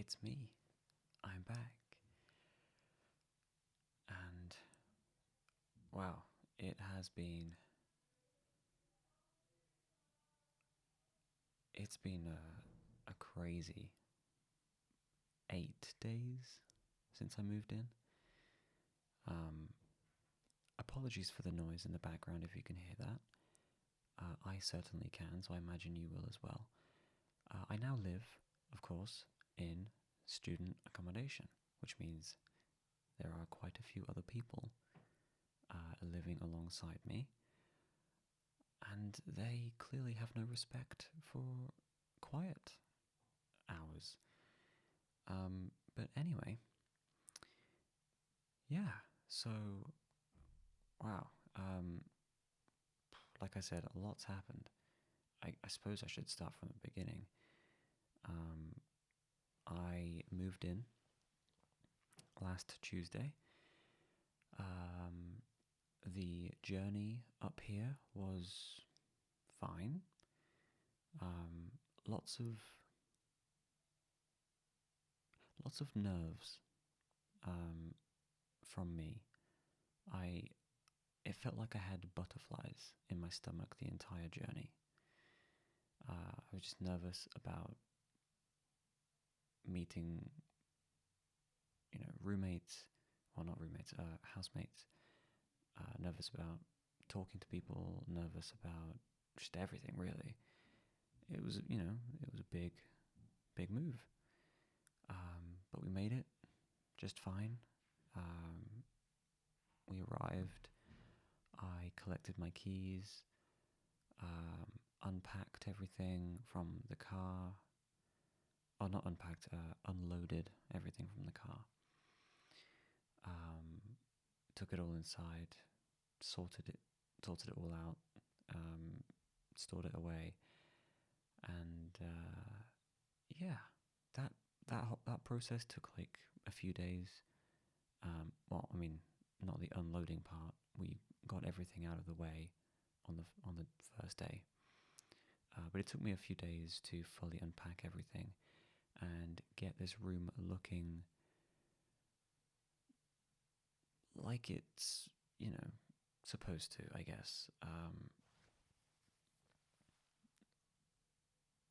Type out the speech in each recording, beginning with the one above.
It's me. I'm back. And wow, it has been. It's been a crazy 8 days since I moved in. Um, Apologies for the noise in the background if you can hear that. I certainly can, so I imagine you will as well. I now live, of course, in student accommodation, which means there are quite a few other people living alongside me, and they clearly have no respect for quiet hours. But anyway, yeah, so wow. Like I said, a lot's happened. I suppose I should start from the beginning. Um, I moved in last Tuesday. Um, the journey up here was fine. Um, lots of nerves from me. I It felt like I had butterflies in my stomach the entire journey. I was just nervous about meeting, roommates, well, not roommates, housemates. Nervous about talking to people. Nervous about just everything, really. It was, it was a big move. But we made it just fine. Um, we arrived. I collected my keys, unpacked everything from the car. Oh, not unpacked, unloaded everything from the car. Um, Took it all inside, sorted it all out, stored it away, and yeah, that that process took like a few days. Well, I mean, not the unloading part. We got everything out of the way on the first day, but it took me a few days to fully unpack everything and get this room looking like it's supposed to, I guess.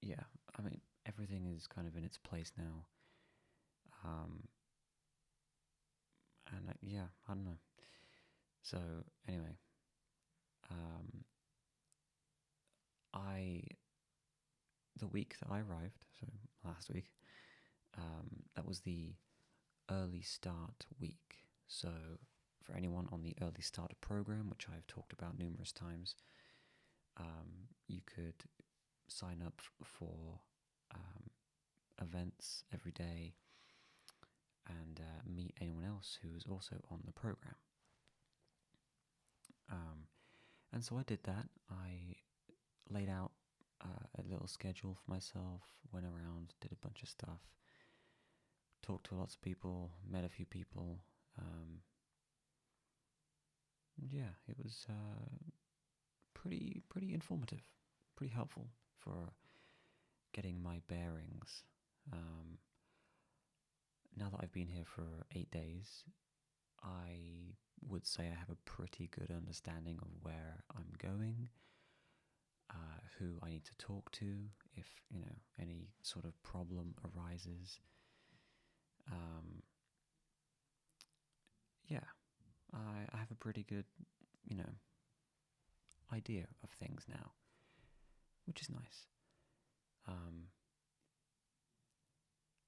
Yeah, I mean, everything is kind of in its place now. Um, and yeah, I don't know. So anyway, um, I the week that I arrived, so last week, that was the early start week. So for anyone on the early starter program, which I've talked about numerous times, you could sign up for events every day and meet anyone else who is also on the program. And so I did that. I laid out a little schedule for myself, went around, did a bunch of stuff, talked to lots of people, met a few people. Yeah, it was pretty informative, pretty helpful for getting my bearings. Now that I've been here for 8 days, I would say I have a pretty good understanding of where I'm going, who I need to talk to if any sort of problem arises. Yeah, I have a pretty good idea of things now, which is nice.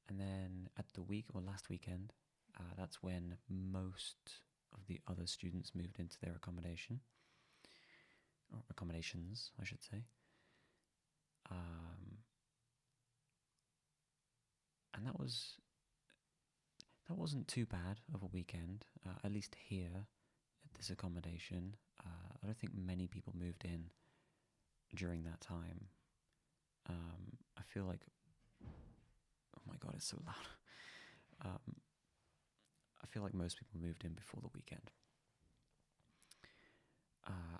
And then at the week or last weekend, that's when most of the other students moved into their accommodation, or accommodations, I should say. And that wasn't too bad of a weekend, at least here at this accommodation. I don't think many people moved in during that time. I feel like, oh my god, it's so loud. I feel like most people moved in before the weekend.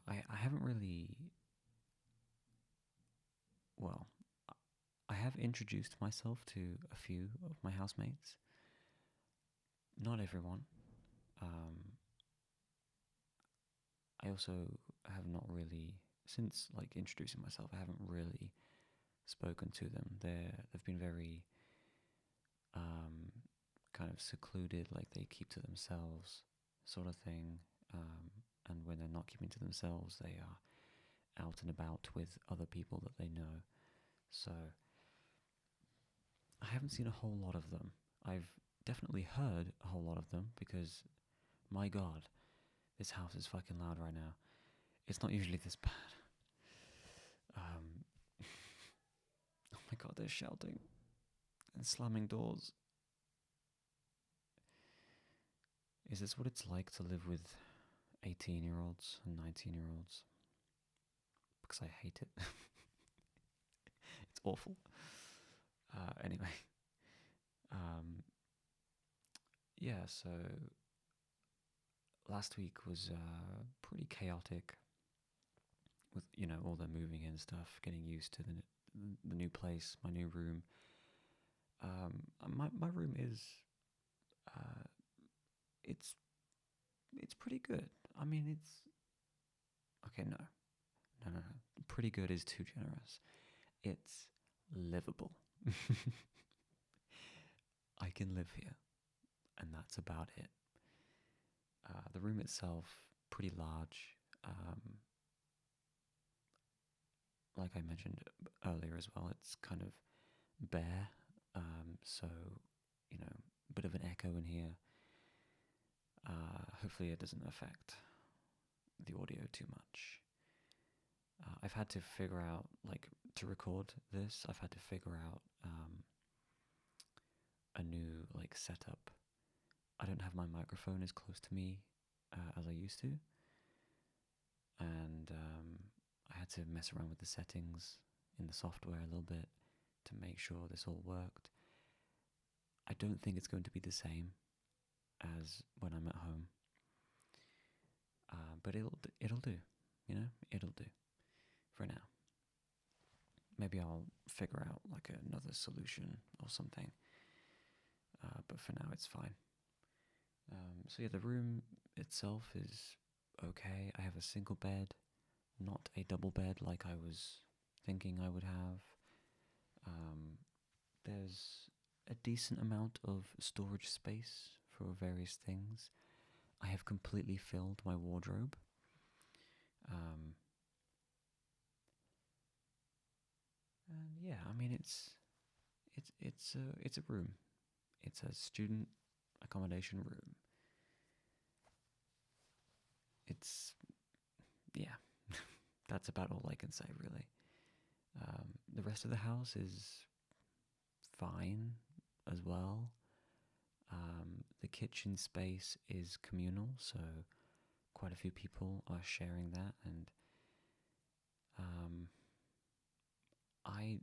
I haven't really, well, I have introduced myself to a few of my housemates. Not everyone. I also have not really, since like introducing myself, I haven't really spoken to them. They've been very kind of secluded, like they keep to themselves, sort of thing. And when they're not keeping to themselves, they are out and about with other people that they know. So I haven't seen a whole lot of them. I've definitely heard a whole lot of them because, my God, this house is fucking loud right now. It's not usually this bad. Oh my God, they're shouting and slamming doors. Is this what it's like to live with 18-year-olds and 19-year-olds? Because I hate it. It's awful. Anyway. Yeah, so last week was pretty chaotic with, all the moving in stuff, getting used to the new place, my new room. My room is it's pretty good. I mean, it's okay. No. Pretty good is too generous. It's livable. I can live here, and that's about it. The room itself, pretty large. Like I mentioned earlier as well, it's kind of bare. So, a bit of an echo in here. Hopefully it doesn't affect the audio too much. I've had to figure out, like, to record this, I've had to figure out a new, like, setup. I don't have my microphone as close to me as I used to. And I had to mess around with the settings in the software a little bit to make sure this all worked. I don't think it's going to be the same as when I'm at home. But it'll do, it'll do for now. Maybe I'll figure out like another solution or something. But for now, it's fine. So yeah, the room itself is okay. I have a single bed, not a double bed like I was thinking I would have. There's a decent amount of storage space for various things. I have completely filled my wardrobe. And yeah, I mean it's a room. It's a student accommodation room. It's yeah, that's about all I can say really. The rest of the house is fine as well. The kitchen space is communal, so quite a few people are sharing that, and I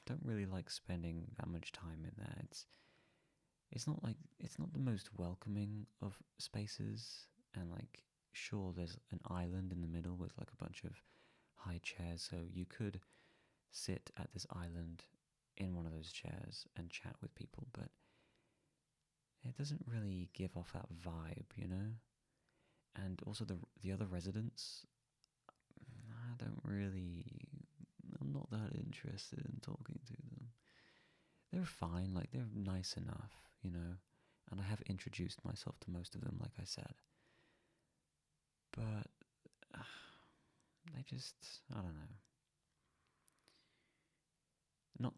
don't really like spending that much time in there. It's not the most welcoming of spaces, and like sure there's an island in the middle with like a bunch of high chairs, so you could sit at this island in one of those chairs and chat with people, but it doesn't really give off that vibe. And also the other residents, I'm not that interested in talking to them. They're fine, like they're nice enough. And I have introduced myself to most of them, like I said. But they just, I don't know.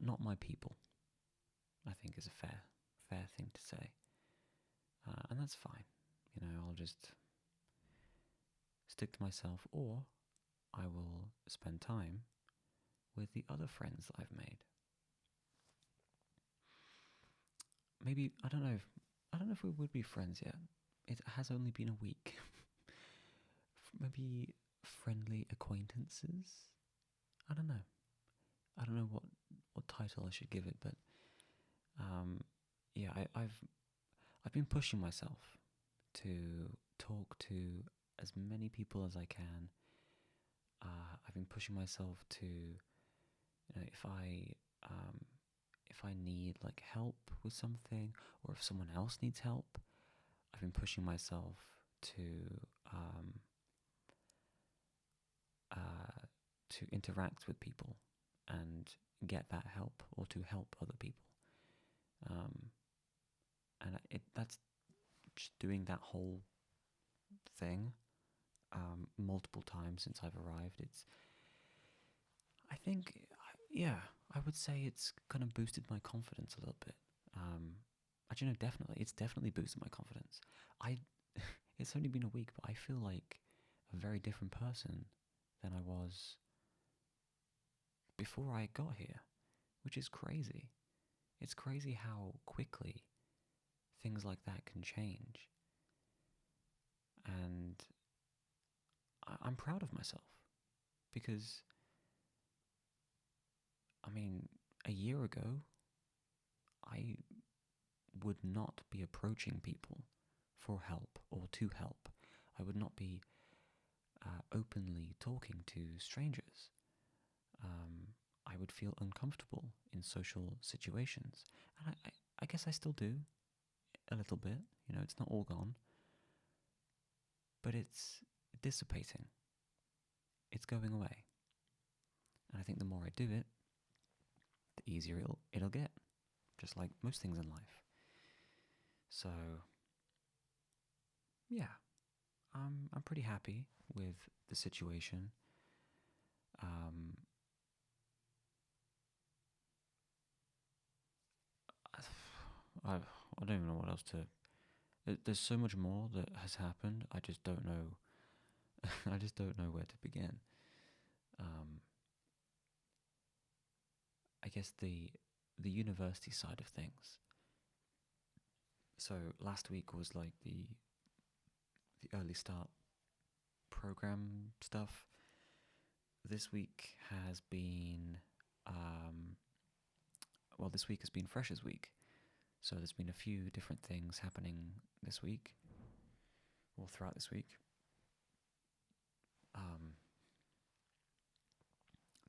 Not my people, I think is a fair thing to say. And that's fine. I'll just stick to myself, or I will spend time with the other friends that I've made. Maybe I don't know if we would be friends yet. It has only been a week. Maybe friendly acquaintances. I don't know. I don't know what title I should give it, but yeah, I've been pushing myself to talk to as many people as I can. I've been pushing myself to, if I if I need like help with something, or if someone else needs help, I've been pushing myself to um, to interact with people and get that help, or to help other people. Um, and that's just doing that whole thing multiple times since I've arrived. I think, yeah, I would say it's kind of boosted my confidence a little bit. Actually, no, definitely, it's definitely boosted my confidence. I, it's only been a week, but I feel like a very different person than I was before I got here, which is crazy. It's crazy how quickly things like that can change. And I'm proud of myself because, I mean, a year ago, I would not be approaching people for help or to help. I would not be openly talking to strangers. I would feel uncomfortable in social situations. And I guess I still do a little bit. You know, it's not all gone. But it's dissipating. It's going away. And I think the more I do it, the easier it'll get. Just like most things in life. So, yeah, I'm pretty happy with the situation. Um, I don't even know what else to. There's so much more that has happened. I just don't know. I just don't know where to begin. Um, I guess the university side of things. So last week was like the early start program stuff. This week has been this week has been Freshers Week. So there's been a few different things happening this week, or throughout this week.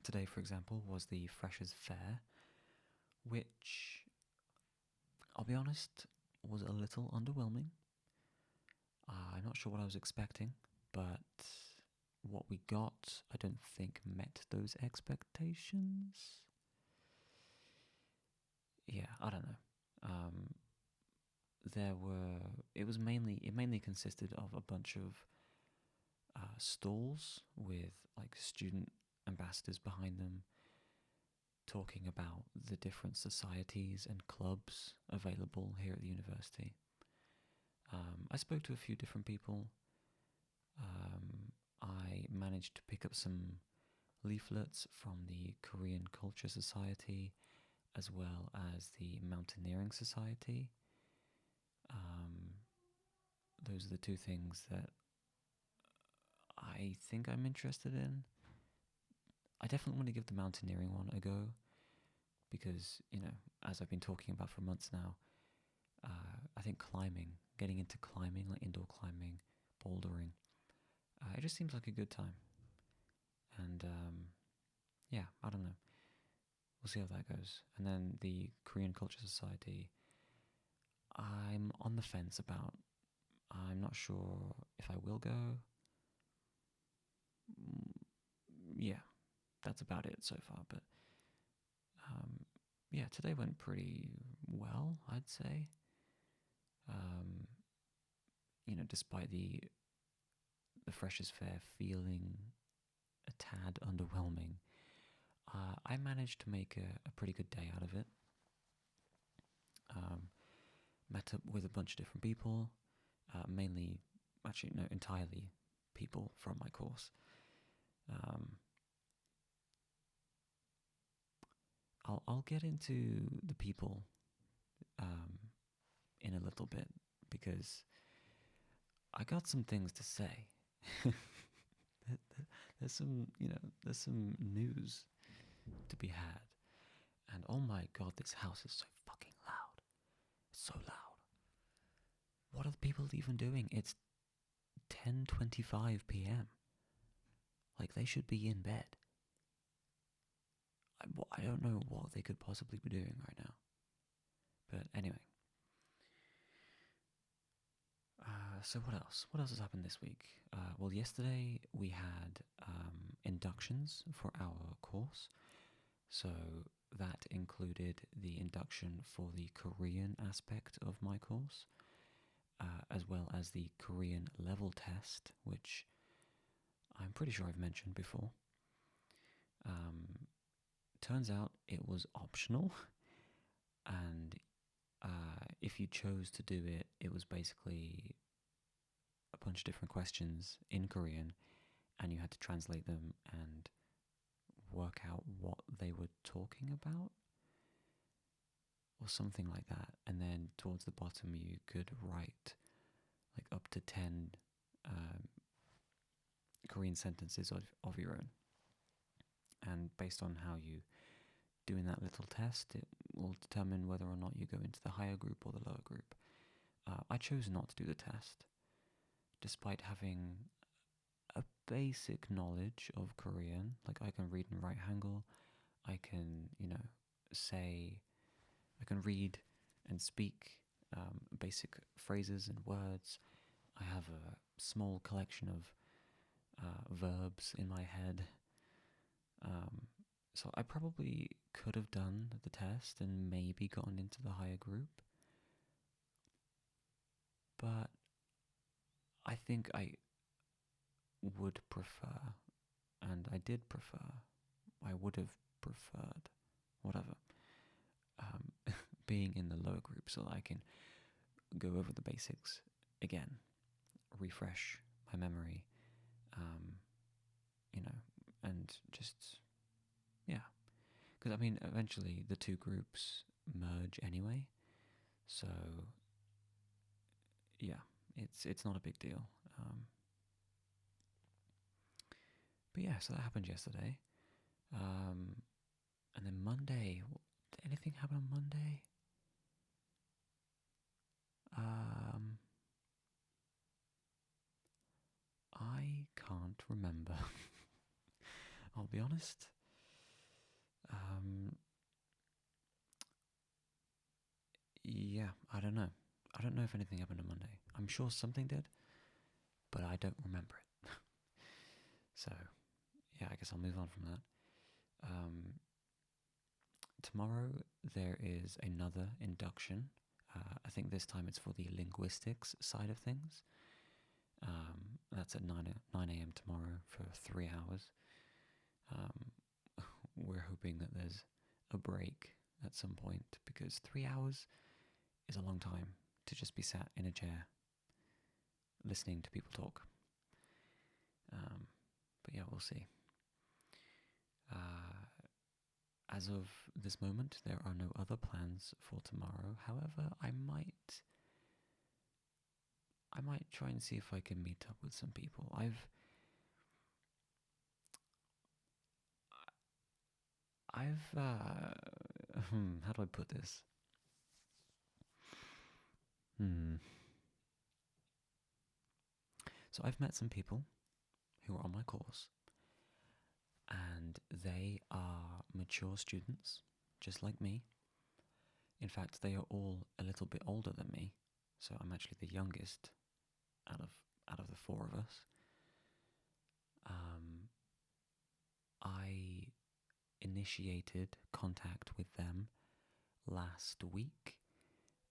Today, for example, was the Freshers Fair, which, I'll be honest, was a little underwhelming. I'm not sure what I was expecting, but what we got, I don't think met those expectations. Yeah, I don't know. It mainly consisted of a bunch of stalls with like student ambassadors behind them, talking about the different societies and clubs available here at the university. I spoke to a few different people. I managed to pick up some leaflets from the Korean Culture Society as well as the Mountaineering Society. Those are the two things that I think I'm interested in. I definitely want to give the mountaineering one a go because, you know, as I've been talking about for months now, I think getting into climbing, like indoor climbing, bouldering, it just seems like a good time. And yeah, I don't know. We'll see how that goes. And then the Korean Culture Society, I'm on the fence about. I'm not sure if I will go. Yeah, that's about it so far. But yeah, today went pretty well, I'd say. You know, despite the Freshers' Fair feeling a tad underwhelming, I managed to make a pretty good day out of it. Met up with a bunch of different people, entirely people from my course. I'll get into the people in a little bit because I got some things to say. There's some news to be had, and oh my god, this house is so fucking loud. It's so loud. What are the people even doing? It's 10:25 p.m. Like, they should be in bed. I don't know what they could possibly be doing right now. But anyway. So what else? What else has happened this week? Well, yesterday we had inductions for our course. So that included the induction for the Korean aspect of my course, as well as the Korean level test, which I'm pretty sure I've mentioned before. Turns out it was optional, and if you chose to do it, it was basically a bunch of different questions in Korean, and you had to translate them and work out what they were talking about, or something like that. And then towards the bottom, you could write like up to 10 Korean sentences of your own. And based on how you do in that little test, it will determine whether or not you go into the higher group or the lower group. I chose not to do the test, despite having a basic knowledge of Korean. Like, I can read and write Hangul, I can, I can read and speak basic phrases and words. I have a small collection of verbs in my head. So I probably could have done the test and maybe gotten into the higher group. But I think I would prefer, and I did prefer, I would have preferred, whatever, being in the lower group so that I can go over the basics again, refresh my memory, and just, yeah. Because, I mean, eventually the two groups merge anyway, so, yeah, it's not a big deal. But yeah, so that happened yesterday. And then Monday, did anything happen on Monday? I can't remember. I'll be honest. Yeah, I don't know. I don't know if anything happened on Monday. I'm sure something did, but I don't remember it. So, yeah, I guess I'll move on from that. Tomorrow there is another induction. I think this time it's for the linguistics side of things. That's at 9 a.m. tomorrow for 3 hours. We're hoping that there's a break at some point, because 3 hours is a long time to just be sat in a chair listening to people talk. But yeah, we'll see. As of this moment, there are no other plans for tomorrow. However, I might try and see if I can meet up with some people. How do I put this? So I've met some people who are on my course, and they are mature students, just like me. In fact, they are all a little bit older than me, so I'm actually the youngest out of the four of us. I initiated contact with them last week,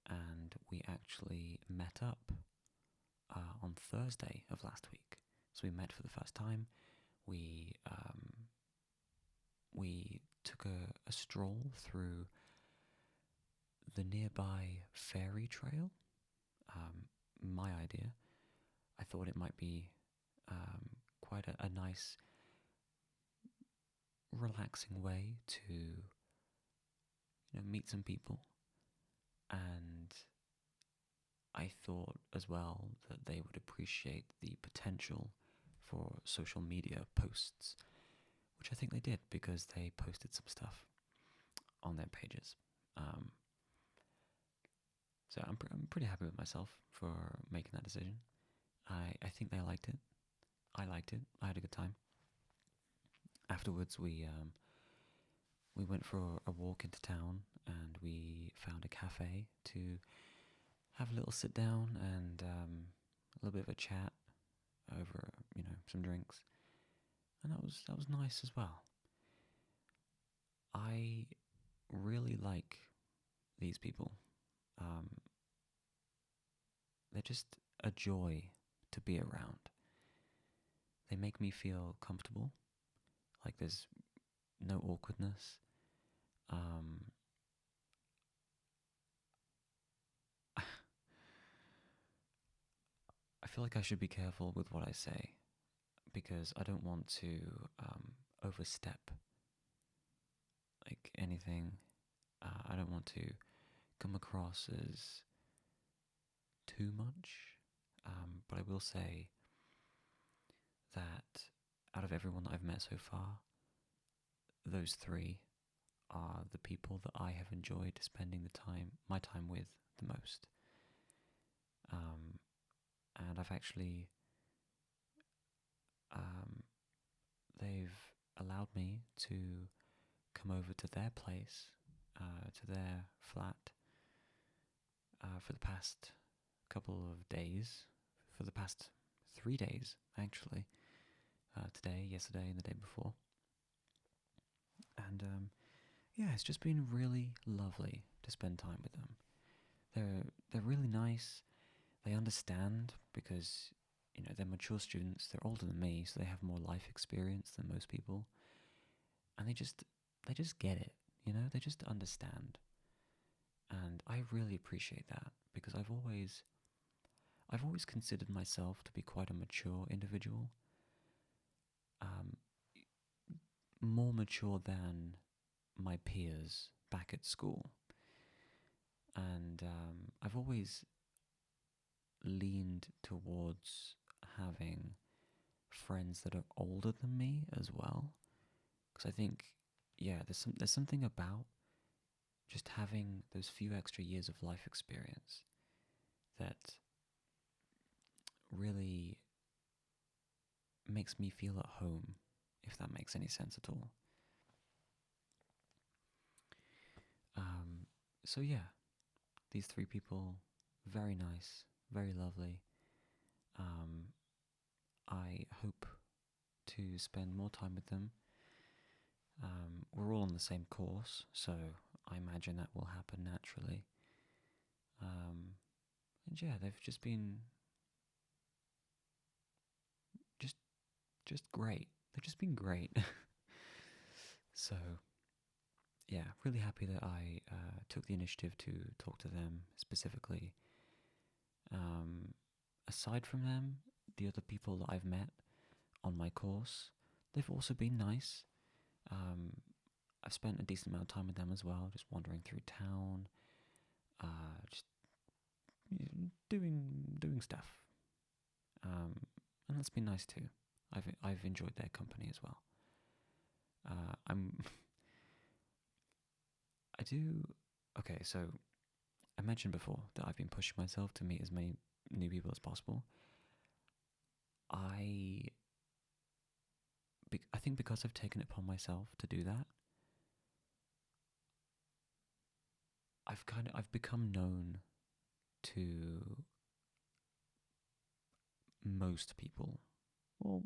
and we actually met up on Thursday of last week. So we met for the first time. We took a stroll through the nearby fairy trail. My idea. I thought it might be quite a nice, relaxing way to meet some people, and I thought as well that they would appreciate the potential for social media posts, which I think they did, because they posted some stuff on their pages. So I'm pretty happy with myself for making that decision. I think they liked it. I liked it. I had a good time. Afterwards, we we went for a walk into town and we found a cafe to have a little sit down and a little bit of a chat over, some drinks, and that was nice as well. I really like these people. Um, they're just a joy to be around. They make me feel comfortable, like there's no awkwardness. Um, I feel like I should be careful with what I say because I don't want to overstep like anything. I don't want to come across as too much. But I will say that out of everyone that I've met so far, those three are the people that I have enjoyed spending my time with the most. And I've actually, they've allowed me to come over to their place, to their flat, for the past couple of days, for the past 3 days, actually. Today, yesterday, and the day before. And yeah, it's just been really lovely to spend time with them. They're really nice. They understand because they're mature students. They're older than me, so they have more life experience than most people, and they just get it. They just understand, and I really appreciate that because I've always considered myself to be quite a mature individual, um, more mature than my peers back at school, and I've always leaned towards having friends that are older than me as well, because I think, yeah, there's something about just having those few extra years of life experience that really makes me feel at home, if that makes any sense at all. Um, so yeah, these three people, very nice, very lovely. Um, I hope to spend more time with them. We're all on the same course, so I imagine that will happen naturally. And yeah, they've just been just just great. They've just been great. So yeah, really happy that I took the initiative to talk to them specifically. Um, Aside from them, the other people that I've met on my course, they've also been nice. Um, I've spent a decent amount of time with them as well, just wandering through town, just doing stuff, and that's been nice too. I've enjoyed their company as well. I'm I do okay. So I mentioned before that I've been pushing myself to meet as many new people as possible. I I think because I've taken it upon myself to do that, I've become known to most people. Well,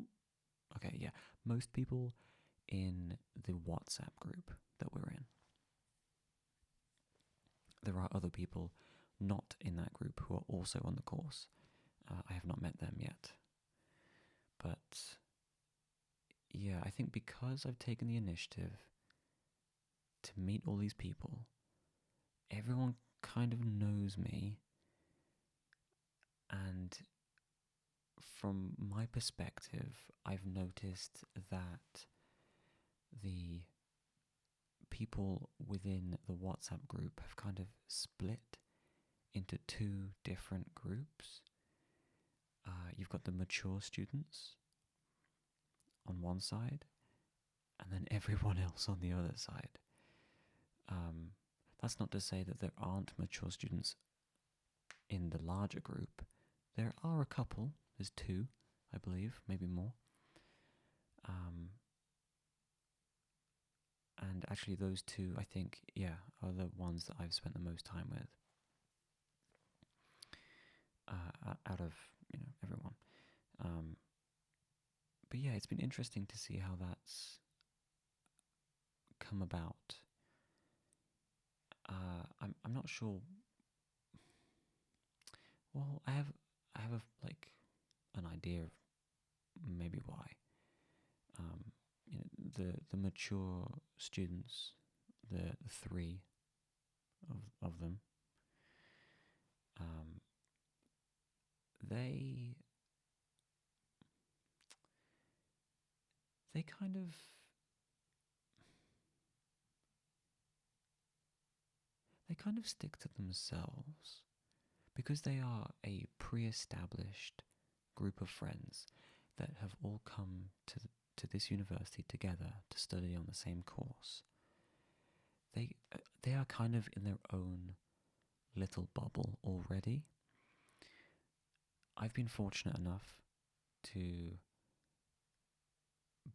okay, yeah, most people in the WhatsApp group that we're in. There are other people not in that group who are also on the course. I have not met them yet. But yeah, I think because I've taken the initiative to meet all these people, everyone kind of knows me. And from my perspective, I've noticed that the people within the WhatsApp group have kind of split into two different groups. You've got the mature students on one side, and then everyone else on the other side. That's not to say that there aren't mature students in the larger group. There are a couple. There's two, I believe, maybe more. And actually, those two, I think, yeah, are the ones that I've spent the most time with out of everyone. Um, but yeah, it's been interesting to see how that's come about. I'm not sure. Well, I have like an idea of maybe why. Um, the mature students, the three of them, um, they they kind of stick to themselves because they are a pre-established group of friends that have all come to this university together to study on the same course. They are kind of in their own little bubble already. I've been fortunate enough to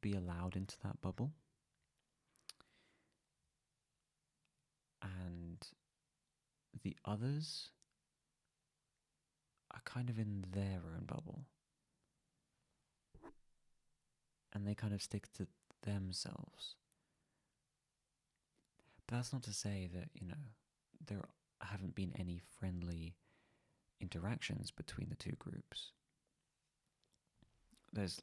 be allowed into that bubble, and the others are kind of in their own bubble, and they kind of stick to themselves. But that's not to say that, there haven't been any friendly interactions between the two groups. There's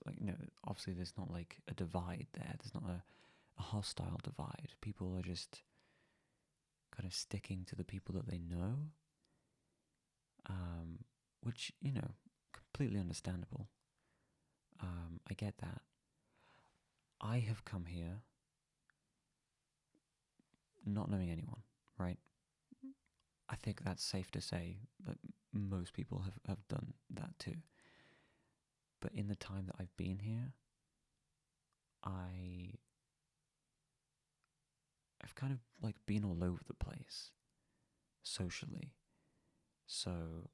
obviously there's not like a divide there. There's not a hostile divide. People are just kind of sticking to the people that they know, which, completely understandable. I get that. I have come here not knowing anyone, right? I think that's safe to say that most people have done that too. But in the time that I've been here, I've kind of like been all over the place socially. So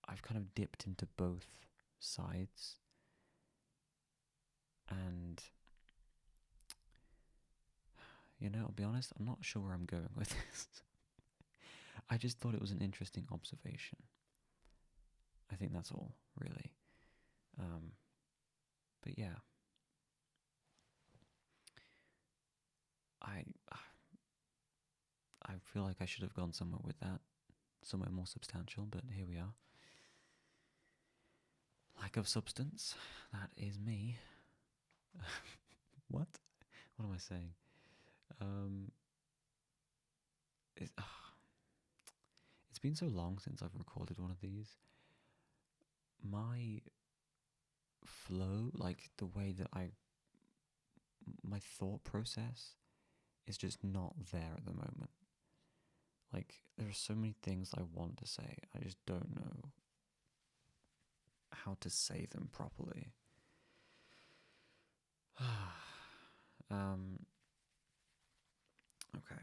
I've kind of dipped into both sides. And, I'll be honest, I'm not sure where I'm going with this. I just thought it was an interesting observation. I think that's all, really. But yeah. I feel like I should have gone somewhere with that, somewhere more substantial, but here we are. Lack of substance, that is me. What? What am I saying? It's been so long since I've recorded one of these. My flow, like the way that my thought process is just not there at the moment. Like, there are so many things I want to say, I just don't know how to say them properly. Okay.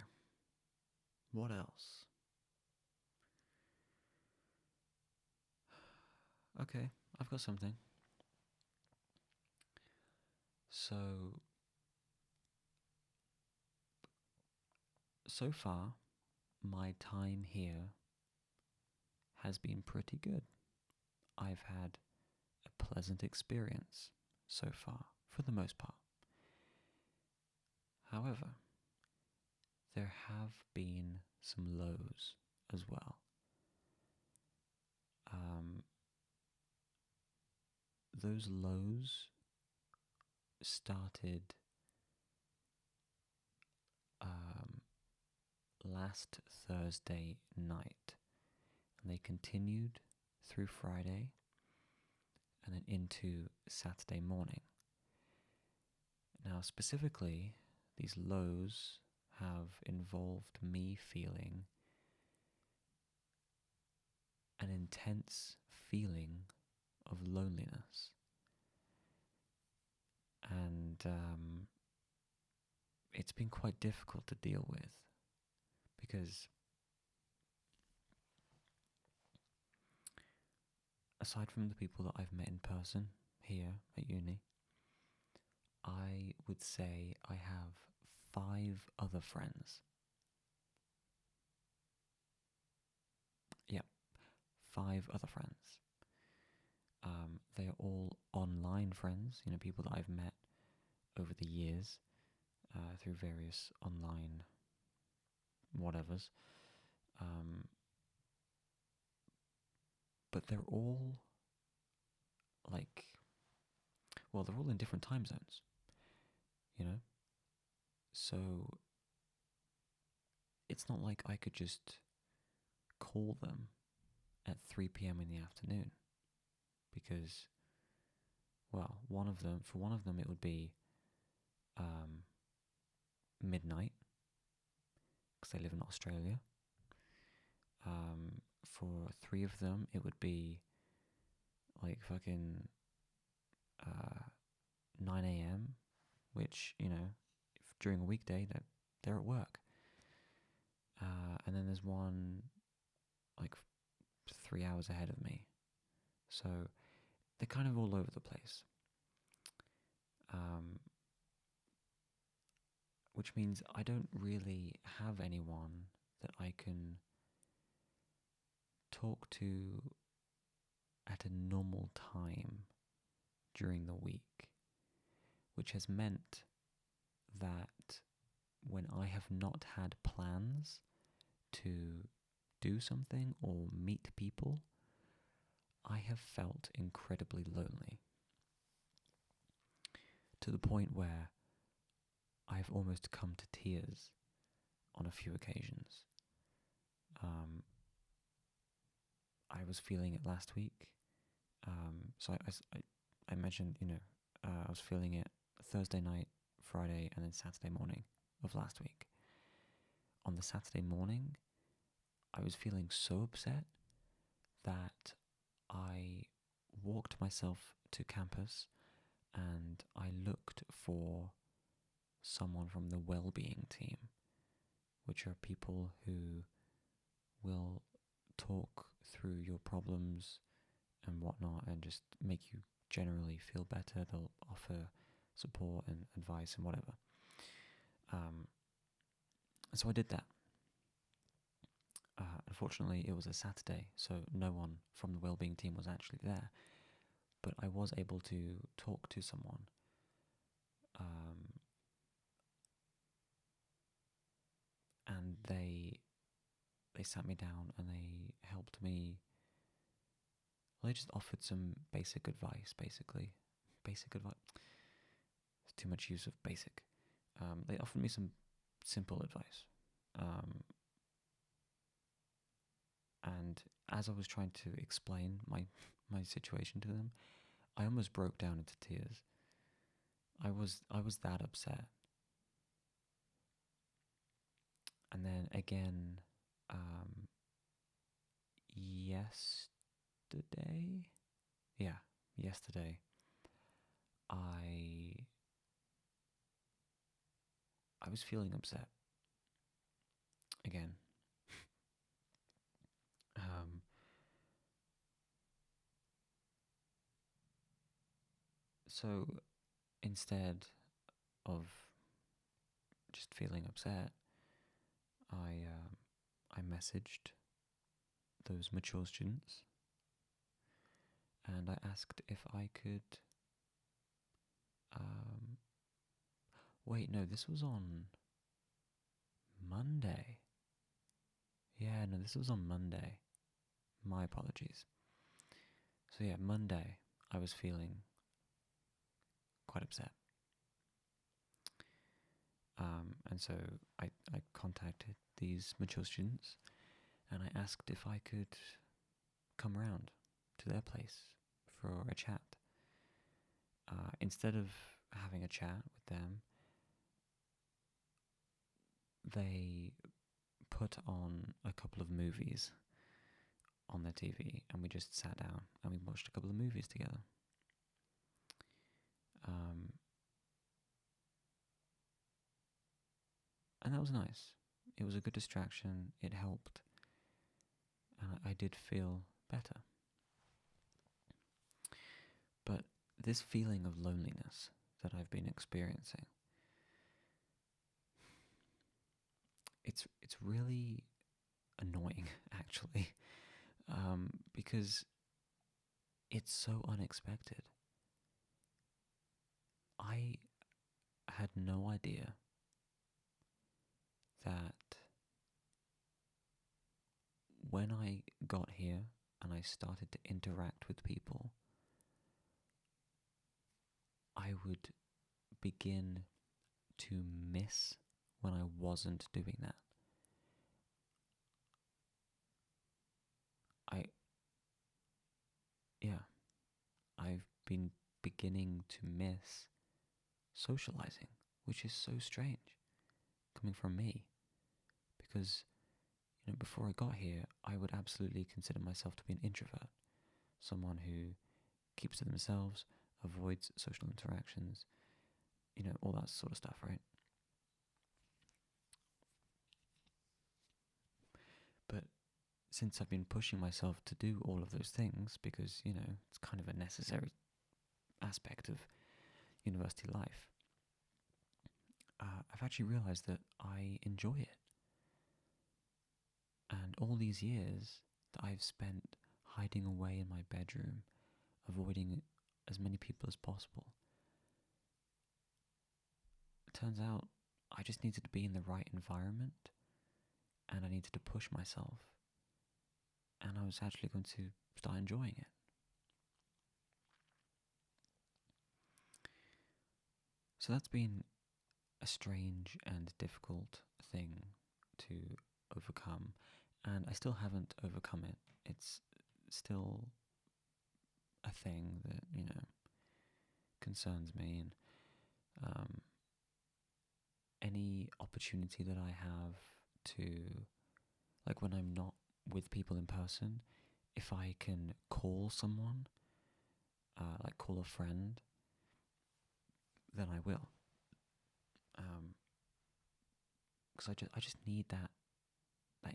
What else? Okay, I've got something. So far, my time here has been pretty good. I've had a pleasant experience so far, for the most part. However, there have been some lows as well. Those lows started last Thursday night, and they continued through Friday and then into Saturday morning. Now, specifically, these lows have involved me feeling an intense feeling of loneliness. And it's been quite difficult to deal with because aside from the people that I've met in person here at uni, I would say I have 5 other friends. Yep, 5 other friends. They are all online friends, people that I've met over the years through various online whatevers. But they're all they're all in different time zones, So it's not like I could just call them at 3 p.m. in the afternoon because, one of them it would be midnight because they live in Australia. For 3 of them, it would be like fucking 9 a.m., which, if during a weekday that they're at work. And then there's one like 3 hours ahead of me. So they're kind of all over the place. Which means I don't really have anyone that I can talk to at a normal time during the week, which has meant that when I have not had plans to do something or meet people, I have felt incredibly lonely, to the point where I've almost come to tears on a few occasions. I was feeling it last week. So I mentioned, I was feeling it Thursday night, Friday, and then Saturday morning of last week. On the Saturday morning, I was feeling so upset that I walked myself to campus and I looked for someone from the well-being team, which are people who will talk through your problems and whatnot and just make you generally feel better. They'll offer support and advice and whatever. So I did that. Unfortunately, it was a Saturday, so no one from the wellbeing team was actually there. But I was able to talk to someone. And they sat me down and they helped me. Well, they just offered some basic advice, basically. Basic advice. There's too much use of basic. They offered me some simple advice. And as I was trying to explain my situation to them, I almost broke down into tears. I was that upset. And then again, yesterday, I was feeling upset again. So instead of just feeling upset, I messaged those mature students and I asked if I could. Wait, no, this was on Monday. Yeah, no, this was on Monday. My apologies. So yeah, Monday, I was feeling quite upset. And so I contacted these mature students and I asked if I could come round to their place for a chat. Instead of having a chat with them, they put on a couple of movies on their TV and we just sat down and we watched a couple of movies together. And that was nice. It was a good distraction. It helped. And I did feel better. But this feeling of loneliness that I've been experiencing, it's really annoying actually, because it's so unexpected. I had no idea that when I got here and I started to interact with people, I would begin to miss when I wasn't doing that. I, yeah, I've been beginning to miss socializing, which is so strange coming from me, because before I got here, I would absolutely consider myself to be an introvert, someone who keeps to themselves, avoids social interactions, all that sort of stuff, right? But since I've been pushing myself to do all of those things, because, it's kind of a necessary aspect of university life, I've actually realized that I enjoy it. And all these years that I've spent hiding away in my bedroom, avoiding as many people as possible, it turns out I just needed to be in the right environment, and I needed to push myself, and I was actually going to start enjoying it. So that's been a strange and difficult thing to overcome, and I still haven't overcome it. It's still a thing that, concerns me, and any opportunity that I have to, like when I'm not with people in person, if I can call someone, like call a friend, then I will. Because I just need that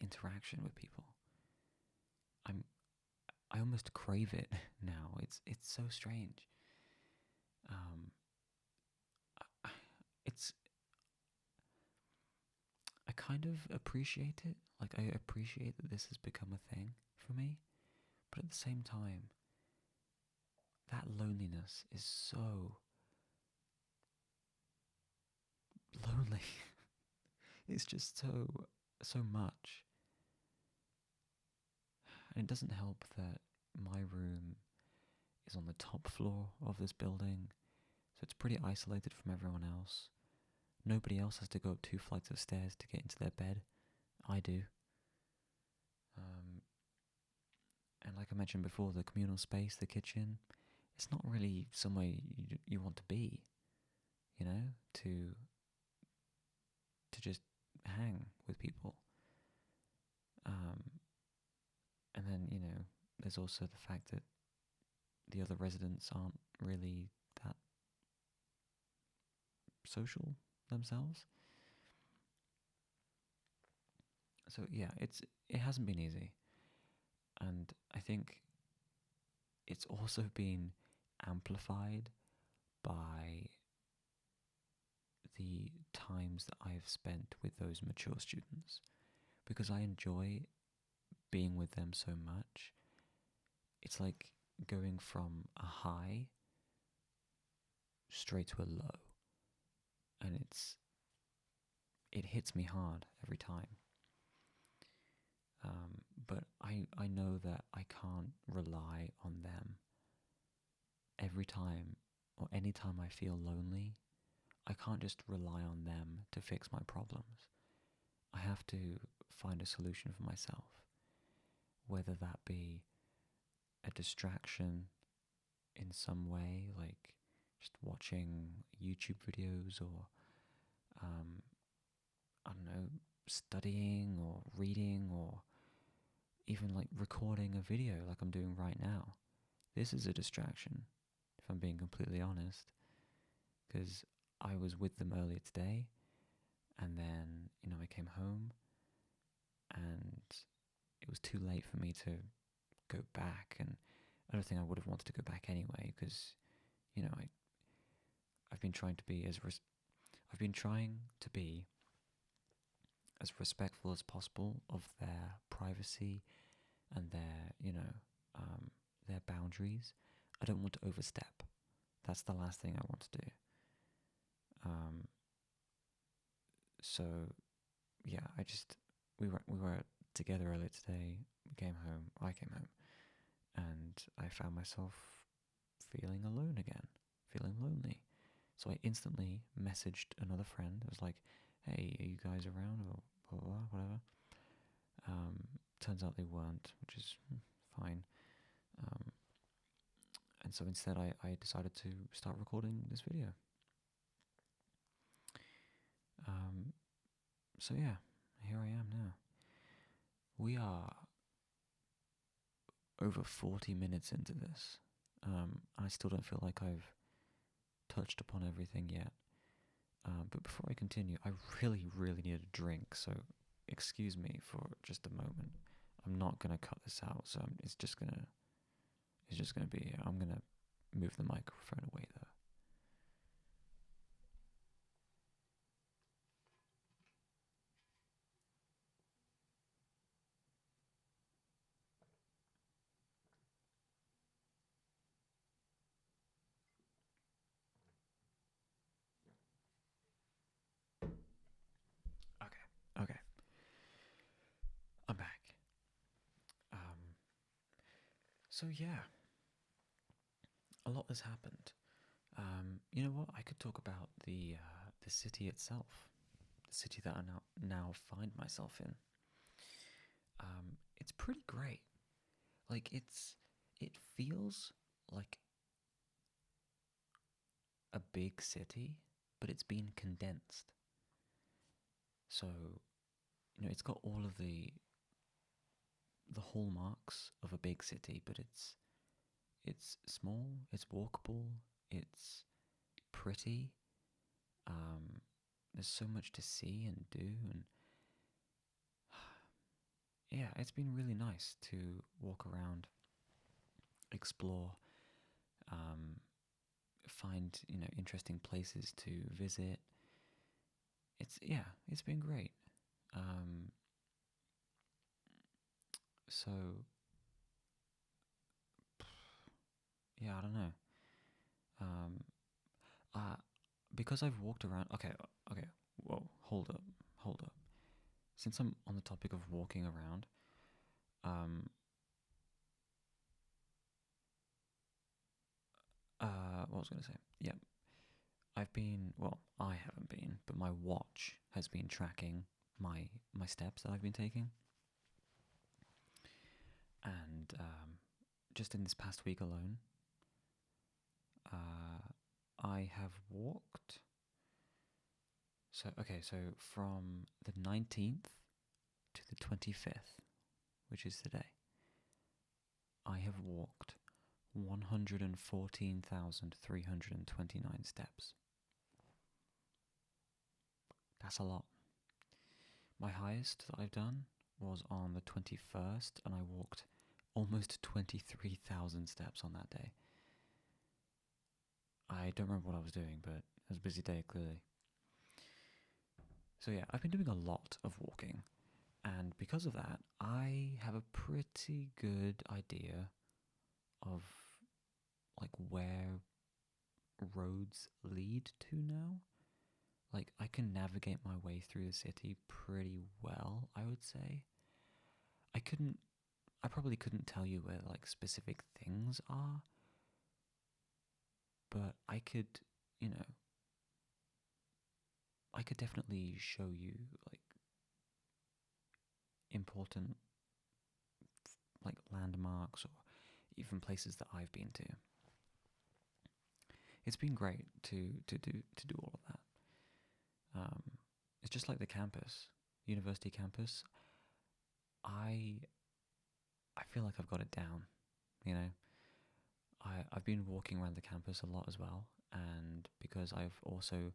interaction with people. I almost crave it now. It's so strange. It's I kind of appreciate it. Like, I appreciate that this has become a thing for me, but at the same time, that loneliness is so lonely. It's just so much. And it doesn't help that my room is on the top floor of this building, so it's pretty isolated from everyone else. Nobody else has to go up 2 flights of stairs to get into their bed. I do. And like I mentioned before, the communal space, the kitchen, it's not really somewhere you want to be, to just hang with people. And then, there's also the fact that the other residents aren't really that social themselves. So yeah, it hasn't been easy. And I think it's also been amplified by the times that I've spent with those mature students, because I enjoy being with them so much. It's like going from a high straight to a low, and it hits me hard every time. But I know that I can't rely on them every time, or any time I feel lonely. I can't just rely on them to fix my problems. I have to find a solution for myself, whether that be a distraction in some way, like just watching YouTube videos, or I don't know, studying or reading, or even like recording a video like I'm doing right now. This is a distraction, if I'm being completely honest, because I was with them earlier today, and then, I came home, and it was too late for me to go back, and I don't think I would have wanted to go back anyway, because, I've been trying to be as respectful as possible of their privacy and their, their boundaries. I don't want to overstep. That's the last thing I want to do. Um, so yeah, we were together earlier today. We came home. I came home, and I found myself feeling alone again, feeling lonely. So I instantly messaged another friend. I was like, "Hey, are you guys around?" Or blah blah, blah whatever. Turns out they weren't, which is fine. Um, and so instead, I decided to start recording this video. So yeah, here I am now. We are over 40 minutes into this. I still don't feel like I've touched upon everything yet. But before I continue, I really, really need a drink, so excuse me for just a moment. I'm not gonna cut this out, so it's just gonna be. I'm gonna move the microphone away though. Okay, okay, I'm back. Um, so yeah, a lot has happened. You know what? I could talk about the city itself, the city that I now find myself in. It's pretty great. Like it feels like a big city, but it's been condensed. So it's got all of the hallmarks of a big city, but it's small, it's walkable, it's pretty. There's so much to see and do, and yeah, it's been really nice to walk around, explore, um, find interesting places to visit. It's been great. Um, so yeah, I don't know. Um, uh, because I've walked around. Okay, okay. Whoa, hold up. Since I'm on the topic of walking around, what was I gonna say? Yeah, I haven't been, but my watch has been tracking my steps that I've been taking, and just in this past week alone, I have walked. So from the 19th to the 25th, which is today, I have walked 114,329 steps. That's a lot. My highest that I've done was on the 21st, and I walked almost 23,000 steps on that day. I don't remember what I was doing, but it was a busy day, clearly. So yeah, I've been doing a lot of walking, and because of that, I have a pretty good idea of like where roads lead to now. Like I can navigate my way through the city pretty well, I would say. I probably couldn't tell you where like specific things are, but you know, I could definitely show you like important like landmarks or even places that I've been to. It's been great to do all of that. It's just like the campus, university campus. I I feel like I've got it down. You know, I've been walking around the campus a lot as well, and because I've also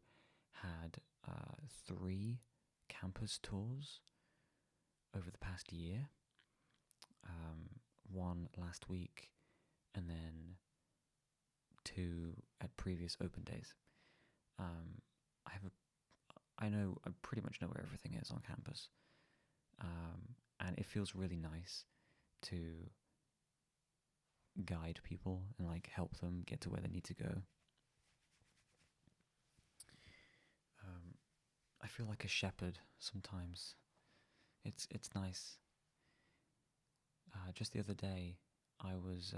had 3 campus tours over the past year. One last week, and then 2 at previous open days. I have I pretty much know where everything is on campus, and it feels really nice to guide people and like help them get to where they need to go. I feel like a shepherd sometimes. It's nice. Just the other day, I was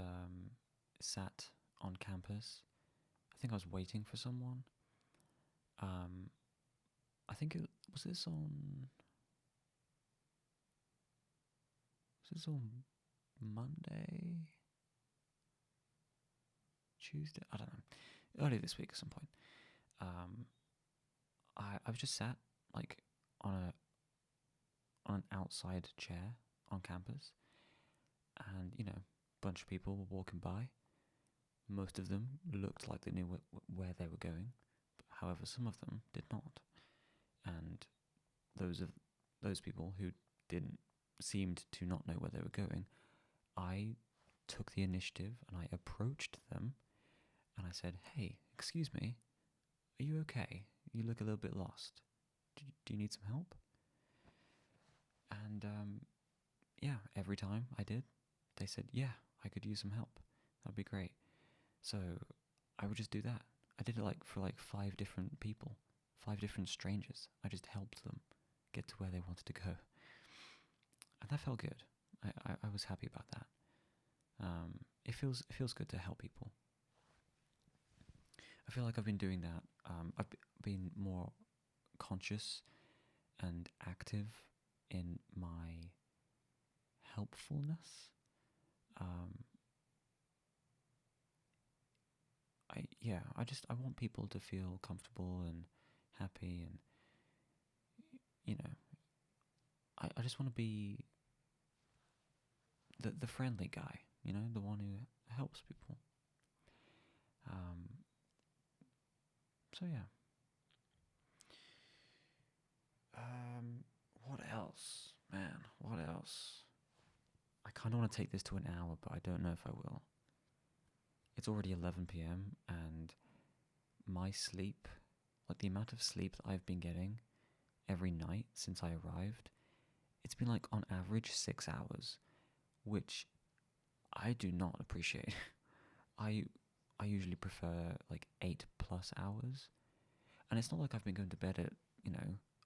sat on campus. I think I was waiting for someone. Um, I think it was this on Monday, Tuesday. I don't know. Earlier this week at some point. Um, I was just sat like on an outside chair on campus, and a bunch of people were walking by. Most of them looked like they knew where they were going, but however, some of them did not. And those people who didn't seemed to not know where they were going, I took the initiative and I approached them and I said, "Hey, excuse me, are you okay? You look a little bit lost. Do you need some help?" And yeah, every time I did, they said, "Yeah, I could use some help. That'd be great." So I would just do that. I did it for 5 different people, 5 different strangers. I just helped them get to where they wanted to go, and that felt good. I was happy about that. It feels good to help people. I feel like I've been doing that. I've been more conscious and active in my helpfulness. I want people to feel comfortable and happy, and I just want to be the friendly guy, the one who helps people. So yeah. What else, man? What else? I kind of want to take this to an hour, but I don't know if I will. It's already 11 p.m. and my sleep, like the amount of sleep that I've been getting every night since I arrived, it's been like on average 6 hours, which I do not appreciate. I usually prefer like 8+ hours, and it's not like I've been going to bed at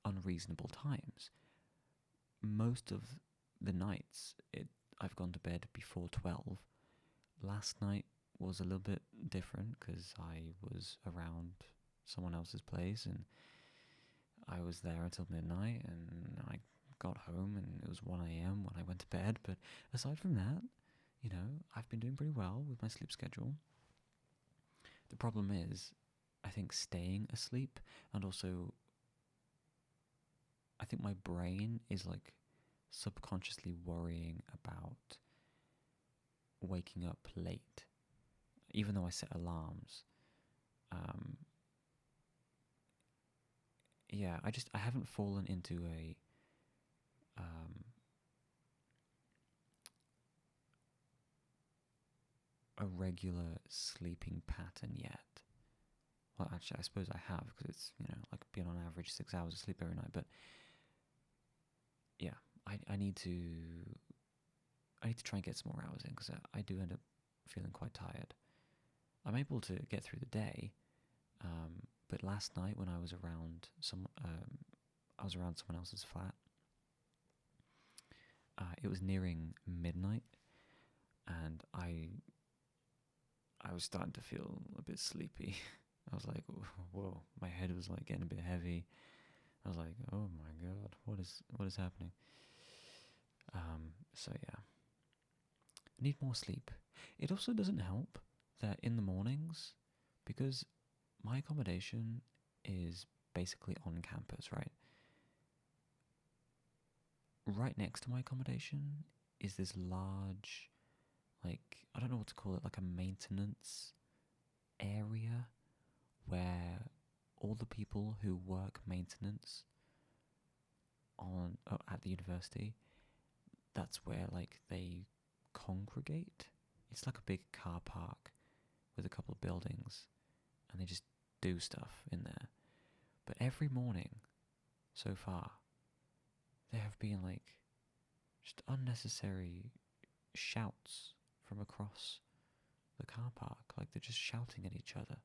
unreasonable times. Most of the nights I've gone to bed before 12. Last night was a little bit different because I was around someone else's place and I was there until midnight, and I got home and it was 1 a.m. when I went to bed. But aside from that, I've been doing pretty well with my sleep schedule. The problem is, I think, staying asleep, and also I think my brain is like subconsciously worrying about waking up late, even though I set alarms. Yeah, I haven't fallen into a regular sleeping pattern yet. Well, actually, I suppose I have, because it's like being on average 6 hours of sleep every night. But yeah, I need to try and get some more hours in, because I do end up feeling quite tired. I'm able to get through the day, but last night when I was around someone else's flat, it was nearing midnight, and I was starting to feel a bit sleepy. I was like, whoa, my head was like getting a bit heavy. I was like, oh my god, what is happening? So yeah, I need more sleep. It also doesn't help that in the mornings, because my accommodation is basically on campus, right? Right next to my accommodation is this large, like, I don't know what to call it, like a maintenance area where all the people who work maintenance at the university, that's where like they congregate. It's like a big car park with a couple of buildings, and they just do stuff in there. But every morning so far, there have been like just unnecessary shouts from across the car park. Like they're just shouting at each other.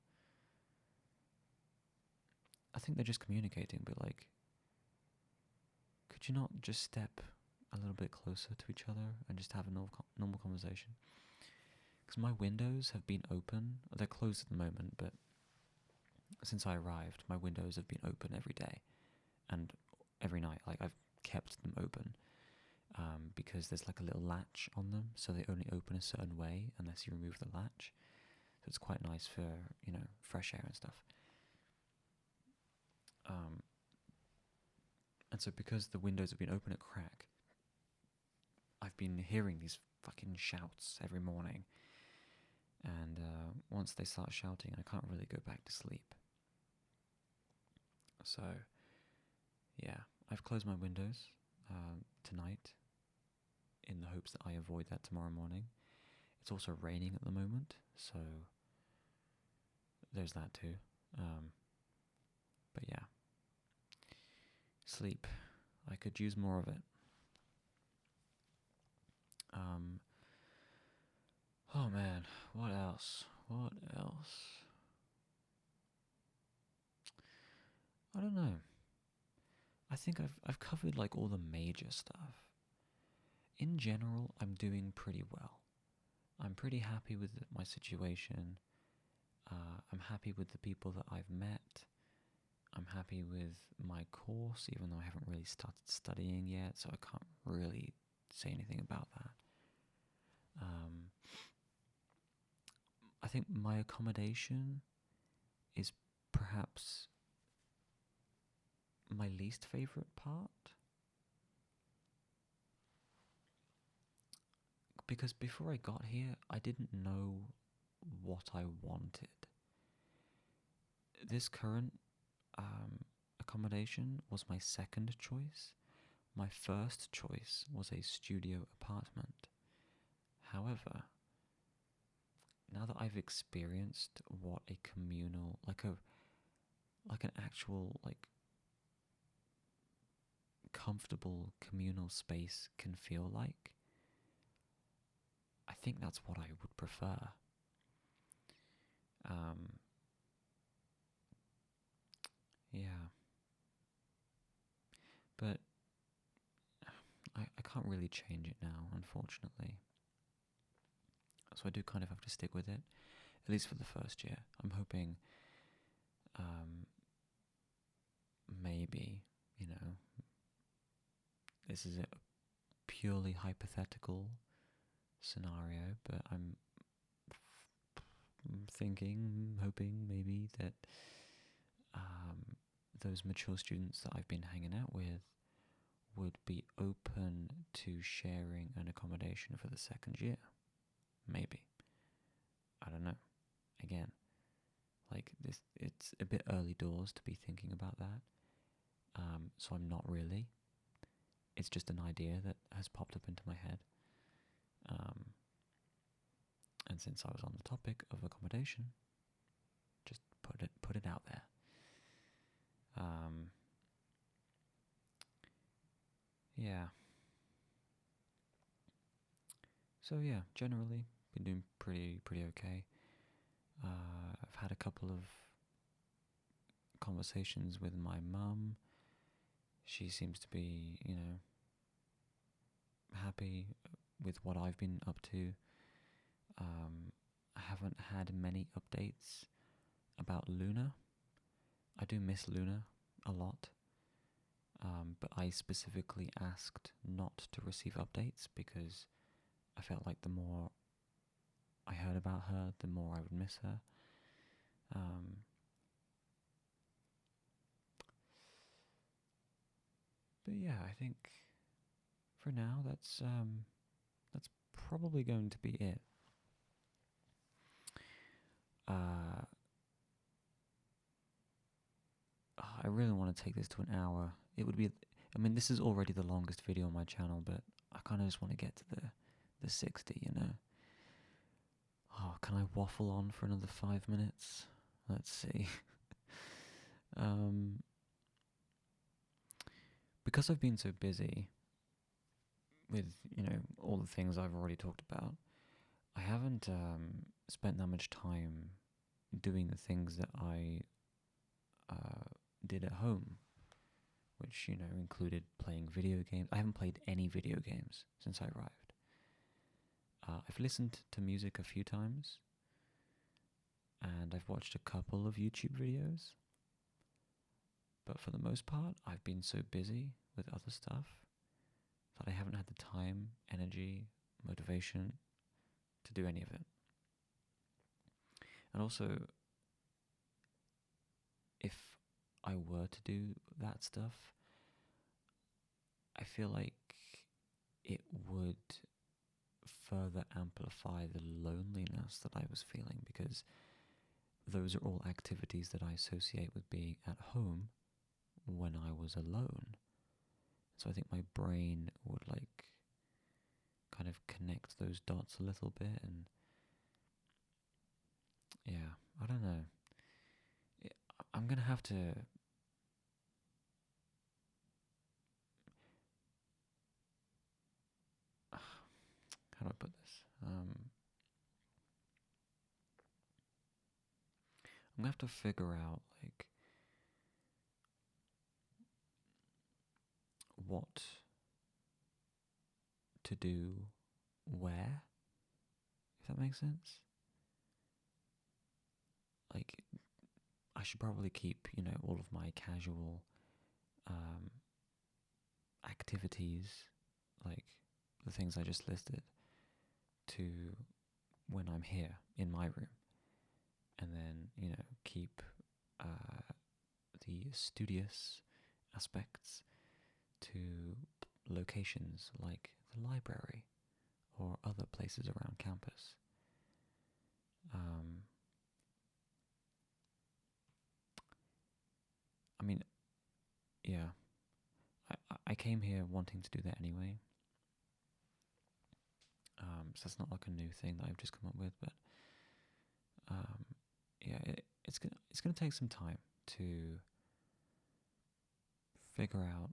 I think they're just communicating, but like, could you not just step a little bit closer to each other and just have a normal conversation? Because my windows have been open. They're closed at the moment, but since I arrived, my windows have been open every day and every night. Like I've kept them open because there's like a little latch on them, so they only open a certain way unless you remove the latch. So it's quite nice for, fresh air and stuff. And so because the windows have been open at crack, I've been hearing these fucking shouts every morning. And once they start shouting, I can't really go back to sleep. So, yeah, I've closed my windows tonight in the hopes that I avoid that tomorrow morning. It's also raining at the moment, so there's that too. But yeah, sleep. I could use more of it. Oh man, what else? I don't know. I think I've covered like all the major stuff. In general, I'm doing pretty well. I'm pretty happy with my situation. I'm happy with the people that I've met. I'm happy with my course, even though I haven't really started studying yet, so I can't really say anything about that. I think my accommodation is perhaps my least favourite part. Because before I got here, I didn't know what I wanted. This current accommodation was my second choice. My first choice was a studio apartment. However, now that I've experienced what a communal, like an actual, like, comfortable communal space can feel like, I think that's what I would prefer. Yeah. But I can't really change it now, unfortunately. So I do kind of have to stick with it, at least for the first year. I'm hoping maybe, this is a purely hypothetical scenario, but I'm hoping maybe that those mature students that I've been hanging out with would be open to sharing an accommodation for the second year. Maybe. I don't know. Again, like this, it's a bit early doors to be thinking about that. So I'm not really. It's just an idea that has popped up into my head. And since I was on the topic of accommodation, just put it out there. Yeah. So yeah, generally been doing pretty okay. I've had a couple of conversations with my mum. She seems to be, happy with what I've been up to. I haven't had many updates about Luna. I do miss Luna a lot. But I specifically asked not to receive updates because I felt like the more I heard about her, the more I would miss her. But yeah, I think for now that's probably going to be it. I really want to take this to an hour. It would be, I mean, this is already the longest video on my channel, but I kind of just want to get to the 60, Oh, can I waffle on for another 5 minutes? Let's see. because I've been so busy with, all the things I've already talked about, I haven't spent that much time doing the things that I did at home, which, included playing video games. I haven't played any video games since I arrived. I've listened to music a few times, and I've watched a couple of YouTube videos. But for the most part, I've been so busy with other stuff that I haven't had the time, energy, motivation to do any of it. And also, if I were to do that stuff, I feel like it would further amplify the loneliness that I was feeling, because those are all activities that I associate with being at home when I was alone. So I think my brain would kind of connect those dots a little bit, and yeah, I don't know. I'm gonna have to how do I put this? I'm gonna have to figure out what to do where, if that makes sense. I should probably keep, all of my casual activities, like the things I just listed, to when I'm here in my room, and then, keep the studious aspects to locations like the library or other places around campus. I mean, yeah, I came here wanting to do that anyway. So that's not like a new thing that I've just come up with, but yeah, it's gonna take some time to figure out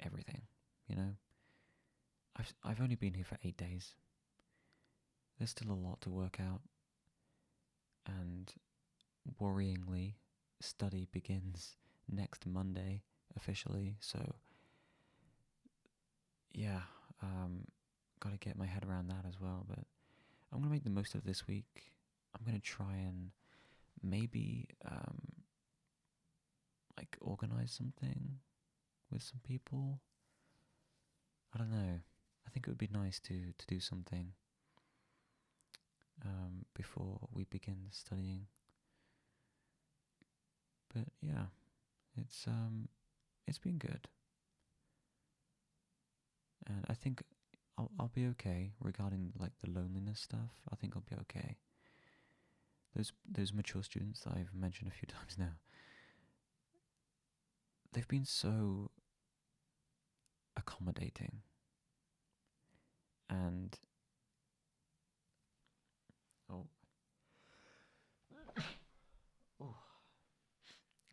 everything. I've only been here for 8 days. There's still a lot to work out, and worryingly, study begins next Monday officially. So yeah, gotta get my head around that as well. But I'm gonna make the most of this week. I'm gonna try and maybe organize something with some people. I don't know. I think it would be nice to do something before we begin studying. But yeah, it's been good, and I think I'll be okay regarding the loneliness stuff. I think I'll be okay. Those mature students that I've mentioned a few times now, they've been so accommodating, and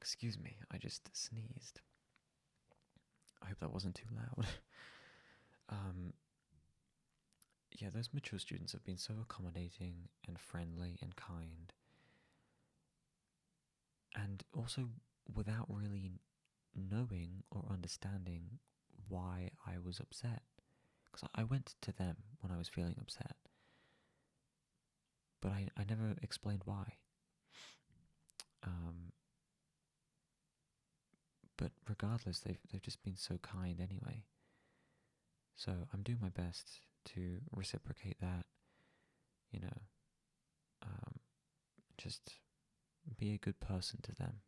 excuse me, I just sneezed. I hope that wasn't too loud. Yeah, those mature students have been so accommodating and friendly and kind, and also without really knowing or understanding why I was upset. Because I went to them when I was feeling upset, but I never explained why. But regardless, they've just been so kind anyway. So I'm doing my best to reciprocate that, just be a good person to them.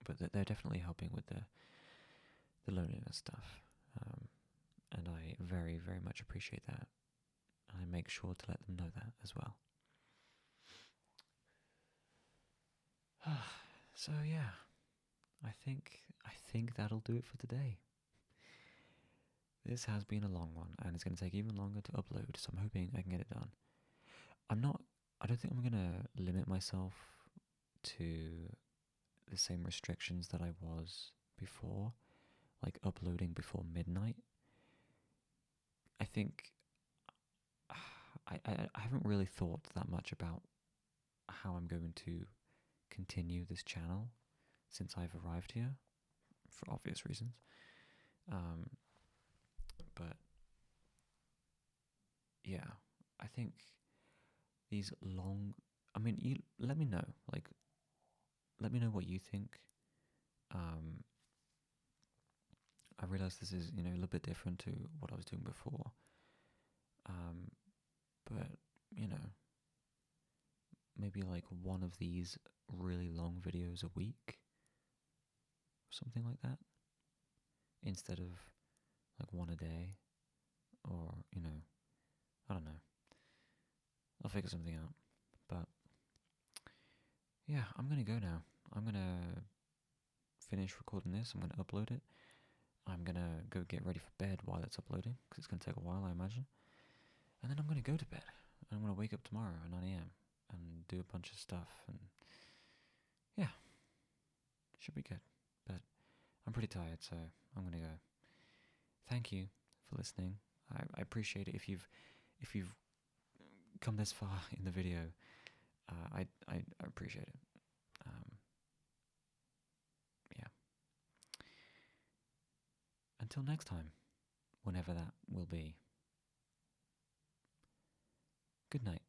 But they're definitely helping with the loneliness stuff, and I very, very much appreciate that. I make sure to let them know that as well. So yeah, I think that'll do it for today. This has been a long one, and it's going to take even longer to upload, so I'm hoping I can get it done. I don't think I'm going to limit myself to the same restrictions that I was before, like uploading before midnight. I think I haven't really thought that much about how I'm going to continue this channel since I've arrived here, for obvious reasons. But yeah, I think these long. I mean, you let me know. Like, let me know what you think. I realize this is, a little bit different to what I was doing before. But maybe like one of these really long videos a week, something like that, instead of like one a day, or I don't know. I'll figure something out. But yeah, I'm gonna go now. I'm gonna finish recording this. I'm gonna upload it. I'm gonna go get ready for bed while it's uploading, because it's gonna take a while, I imagine. And then I'm gonna go to bed. And I'm gonna wake up tomorrow at 9 a.m. and do a bunch of stuff, and yeah, should be good. But I'm pretty tired, so I'm gonna go. Thank you for listening. I appreciate it if you've come this far in the video. I appreciate it. Yeah. Until next time, whenever that will be. Good night.